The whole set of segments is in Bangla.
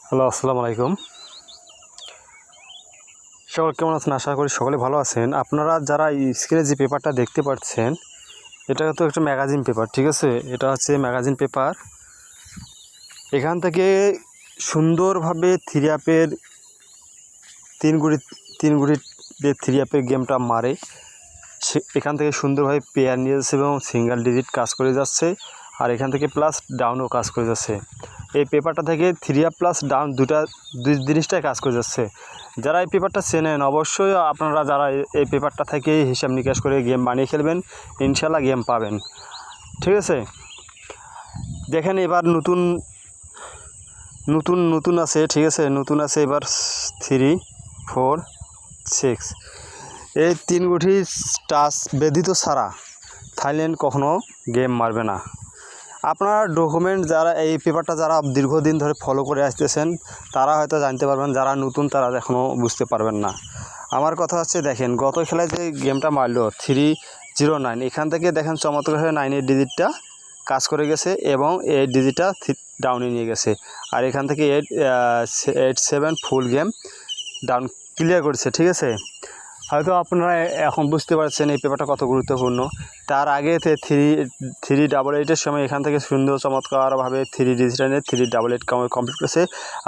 হ্যালো, আসসালামু আলাইকুম। সকল কেমন আছেন? আশা করি সকলে ভালো আছেন। আপনারা যারা স্ক্রিনে যে পেপারটা দেখতে পাচ্ছেন, এটা তো একটা ম্যাগাজিন পেপার, ঠিক আছে? এটা হচ্ছে ম্যাগাজিন পেপার। এখান থেকে সুন্দরভাবে থ্রি আপের তিন গুড়ি যে থ্রি আপের গেমটা মারে, এখান থেকে সুন্দরভাবে পেয়ার নিয়ে যাচ্ছে এবং সিঙ্গেল ডিজিট কাজ করে যাচ্ছে, আর এখান থেকে প্লাস ডাউনও কাজ করে যাচ্ছে। এই পেপারটা থেকে থ্রি আপ প্লাস ডাউন দুই জিনিসটাই কাজ করে যাচ্ছে। যারা এই পেপারটা চেনেন, অবশ্যই আপনারা যারা এই পেপারটা থেকে হিসাব নিকাশ করে গেম বানিয়ে খেলবেন, ইনশাল্লাহ গেম পাবেন, ঠিক আছে? দেখেন এবার নতুন আছে, ঠিক আছে? নতুন আছে এবার 3, 4, 6 এই 3 গুটি টাচ ব্যতীত ছাড়া থাইল্যান্ড কখনো গেম মারবে না। আপনারা ডকুমেন্ট যারা এই পেপারটা যারা দীর্ঘদিন ধরে ফলো করে আসতেছেন তারা হয়তো জানতে পারবেন, যারা নতুন তারা এখনও বুঝতে পারবেন না। আমার কথা হচ্ছে, দেখেন গত খেলায় যে গেমটা মারলো 309, এখান থেকে দেখেন চমৎকারভাবে 9-এর ডিজিটটা কাজ করে গেছে এবং এই ডিজিটটা ডাউনে নিয়ে গেছে, আর এখান থেকে 8-7 ফুল গেম ডাউন ক্লিয়ার করেছে, ঠিক আছে? হয়তো আপনারা এখন বুঝতে পারছেন এই পেপারটা কত গুরুত্বপূর্ণ। তার আগে 388-এর সময় এখান থেকে সুন্দর চমৎকারভাবে 3 ডিজিটাল 388 কমপ্লিট করেছে,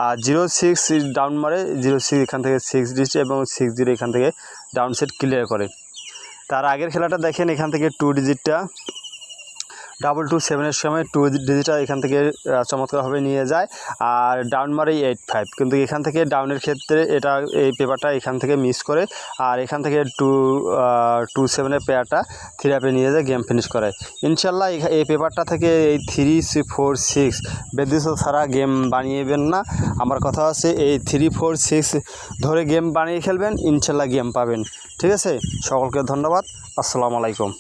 আর 06 ডাউন মারে, 06 এখান থেকে 6 ডিজিট এবং 60 এখান থেকে ডাউন সেট ক্লিয়ার করে। তার আগের খেলাটা দেখেন, এখান থেকে 2 ডিজিটটা 227-এর সময় 2 ডিজিটটা এখান থেকে চমৎকারভাবে নিয়ে যায়, আর ডাউন মারে 85, কিন্তু এখান থেকে ডাউনের ক্ষেত্রে এই পেপারটা এখান থেকে মিস করে, আর এখান থেকে 227-এর পেয়ারটা 3 আপে নিয়ে যায়, গেম ফিনিশ করে। ইনশাল্লাহ এই পেপারটা থেকে এই 3, 4, 6 ব্যতীত ছাড়া গেম বানিয়েবেন না। আমার কথা আছে, এই 3, 4, 6 ধরে গেম বানিয়ে খেলবেন, ইনশাল্লাহ গেম পাবেন, ঠিক আছে? সকলকে ধন্যবাদ। আসসালামু আলাইকুম।